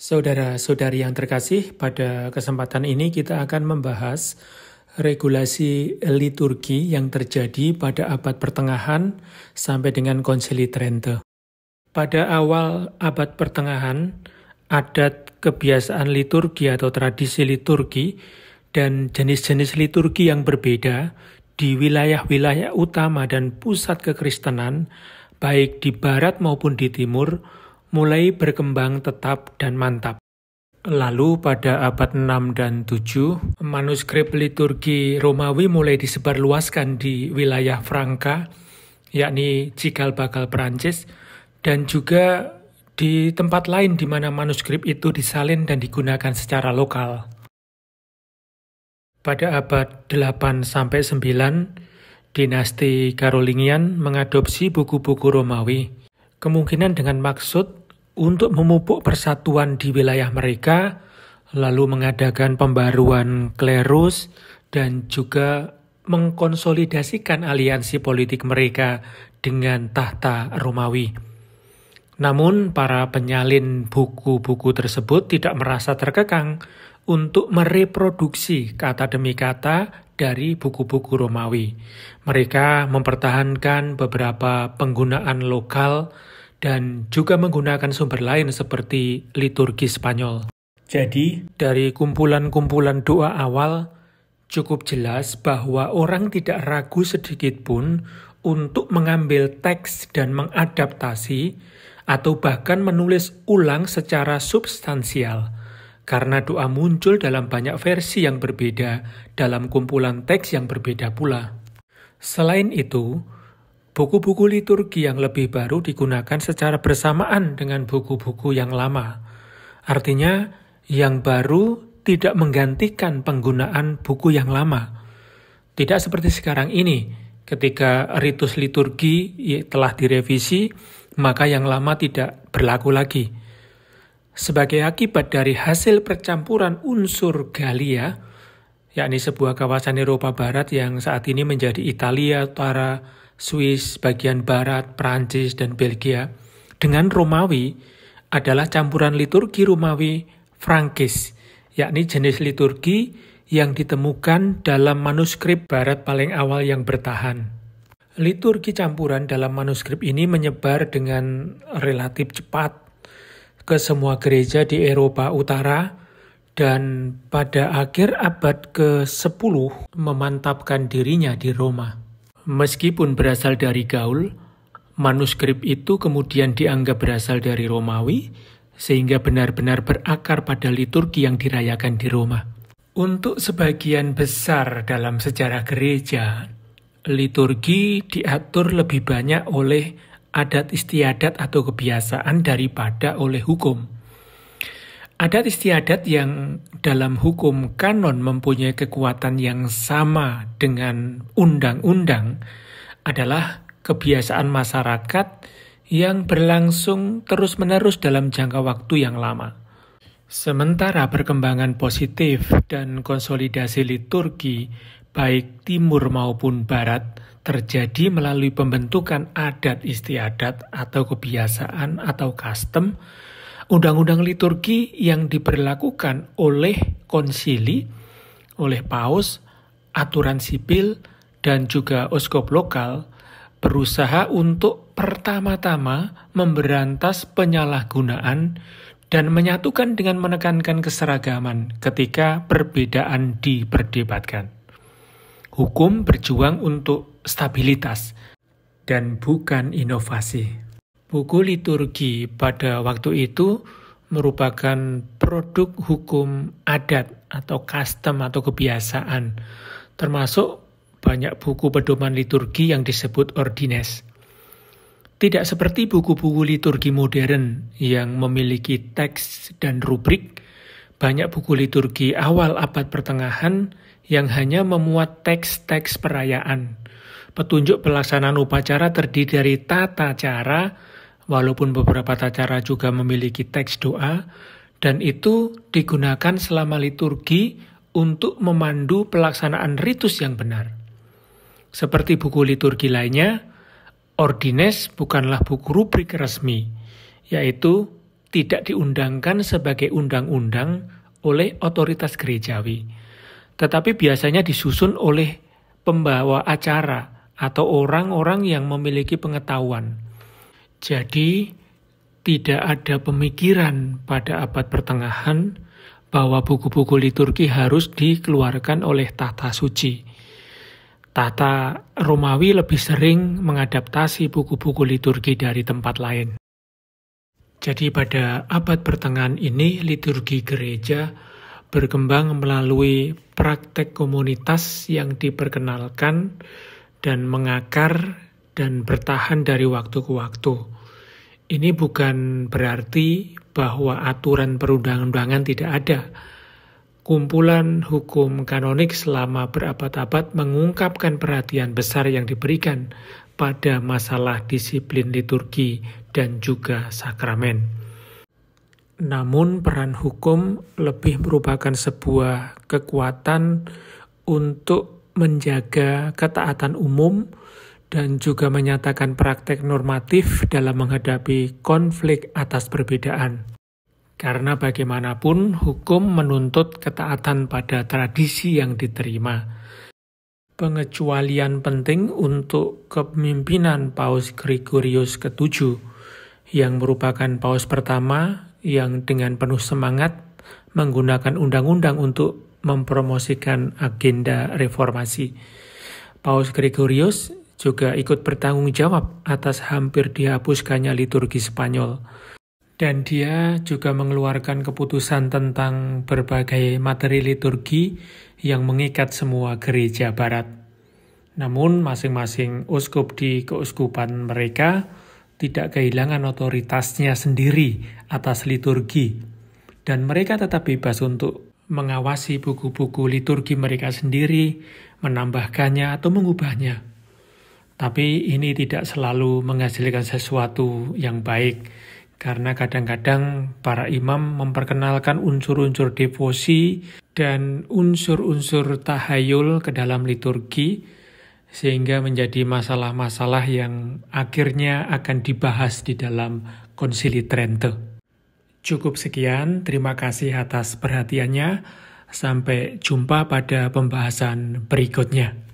Saudara-saudari yang terkasih, pada kesempatan ini kita akan membahas regulasi liturgi yang terjadi pada abad pertengahan sampai dengan Konsili Trente. Pada awal abad pertengahan, adat kebiasaan liturgi atau tradisi liturgi dan jenis-jenis liturgi yang berbeda di wilayah-wilayah utama dan pusat kekristenan, baik di barat maupun di timur, mulai berkembang tetap dan mantap. Lalu pada abad 6 dan 7, manuskrip liturgi Romawi mulai disebarluaskan di wilayah Franka, yakni cikal bakal Perancis, dan juga di tempat lain di mana manuskrip itu disalin dan digunakan secara lokal. Pada abad 8 sampai 9, dinasti Carolingian mengadopsi buku-buku Romawi, kemungkinan dengan maksud untuk memupuk persatuan di wilayah mereka, lalu mengadakan pembaruan klerus, dan juga mengkonsolidasikan aliansi politik mereka dengan tahta Romawi. Namun, para penyalin buku-buku tersebut tidak merasa terkekang untuk mereproduksi kata demi kata dari buku-buku Romawi. Mereka mempertahankan beberapa penggunaan lokal dan juga menggunakan sumber lain seperti liturgi Spanyol. Jadi, dari kumpulan-kumpulan doa awal, cukup jelas bahwa orang tidak ragu sedikit pun untuk mengambil teks dan mengadaptasi atau bahkan menulis ulang secara substansial, karena doa muncul dalam banyak versi yang berbeda dalam kumpulan teks yang berbeda pula. Selain itu, buku-buku liturgi yang lebih baru digunakan secara bersamaan dengan buku-buku yang lama. Artinya, yang baru tidak menggantikan penggunaan buku yang lama. Tidak seperti sekarang ini, ketika ritus liturgi telah direvisi, maka yang lama tidak berlaku lagi. Sebagai akibat dari hasil percampuran unsur Galia, yakni sebuah kawasan Eropa Barat yang saat ini menjadi Italia Utara, Swiss, bagian barat, Prancis, dan Belgia, dengan Romawi adalah campuran liturgi Romawi Frankis, yakni jenis liturgi yang ditemukan dalam manuskrip barat paling awal yang bertahan. Liturgi campuran dalam manuskrip ini menyebar dengan relatif cepat ke semua gereja di Eropa Utara, dan pada akhir abad ke-10 memantapkan dirinya di Roma. Meskipun berasal dari Gaul, manuskrip itu kemudian dianggap berasal dari Romawi, sehingga benar-benar berakar pada liturgi yang dirayakan di Roma. Untuk sebagian besar dalam sejarah gereja, liturgi diatur lebih banyak oleh adat istiadat atau kebiasaan daripada oleh hukum. Adat istiadat yang dalam hukum kanon mempunyai kekuatan yang sama dengan undang-undang adalah kebiasaan masyarakat yang berlangsung terus-menerus dalam jangka waktu yang lama. Sementara perkembangan positif dan konsolidasi liturgi baik timur maupun barat terjadi melalui pembentukan adat istiadat atau kebiasaan atau custom, undang-undang liturgi yang diberlakukan oleh konsili, oleh paus, aturan sipil, dan juga uskop lokal berusaha untuk pertama-tama memberantas penyalahgunaan dan menyatukan dengan menekankan keseragaman ketika perbedaan diperdebatkan. Hukum berjuang untuk stabilitas dan bukan inovasi. Buku liturgi pada waktu itu merupakan produk hukum adat atau custom atau kebiasaan, termasuk banyak buku pedoman liturgi yang disebut ordines. Tidak seperti buku-buku liturgi modern yang memiliki teks dan rubrik, banyak buku liturgi awal abad pertengahan yang hanya memuat teks-teks perayaan. Petunjuk pelaksanaan upacara terdiri dari tata cara, walaupun beberapa tata cara juga memiliki teks doa, dan itu digunakan selama liturgi untuk memandu pelaksanaan ritus yang benar. Seperti buku liturgi lainnya, ordines bukanlah buku rubrik resmi, yaitu tidak diundangkan sebagai undang-undang oleh otoritas gerejawi, tetapi biasanya disusun oleh pembawa acara atau orang-orang yang memiliki pengetahuan. Jadi, tidak ada pemikiran pada abad pertengahan bahwa buku-buku liturgi harus dikeluarkan oleh tahta suci. Tahta Romawi lebih sering mengadaptasi buku-buku liturgi dari tempat lain. Jadi pada abad pertengahan ini liturgi gereja berkembang melalui praktek komunitas yang diperkenalkan dan mengakar dan bertahan dari waktu ke waktu. Ini bukan berarti bahwa aturan perundang-undangan tidak ada. Kumpulan hukum kanonik selama berabad-abad mengungkapkan perhatian besar yang diberikan pada masalah disiplin liturgi dan juga sakramen. Namun peran hukum lebih merupakan sebuah kekuatan untuk menjaga ketaatan umum dan juga menyatakan praktek normatif dalam menghadapi konflik atas perbedaan. Karena bagaimanapun hukum menuntut ketaatan pada tradisi yang diterima. Pengecualian penting untuk kepemimpinan Paus Gregorius ke-7 yang merupakan paus pertama yang dengan penuh semangat menggunakan undang-undang untuk mempromosikan agenda reformasi. Paus Gregorius juga ikut bertanggung jawab atas hampir dihapuskannya liturgi Spanyol. Dan dia juga mengeluarkan keputusan tentang berbagai materi liturgi yang mengikat semua gereja barat. Namun masing-masing uskup di keuskupan mereka tidak kehilangan otoritasnya sendiri atas liturgi. Dan mereka tetap bebas untuk mengawasi buku-buku liturgi mereka sendiri, menambahkannya atau mengubahnya. Tapi ini tidak selalu menghasilkan sesuatu yang baik. Karena kadang-kadang para imam memperkenalkan unsur-unsur devosi dan unsur-unsur tahayul ke dalam liturgi, sehingga menjadi masalah-masalah yang akhirnya akan dibahas di dalam Konsili Trento. Cukup sekian, terima kasih atas perhatiannya. Sampai jumpa pada pembahasan berikutnya.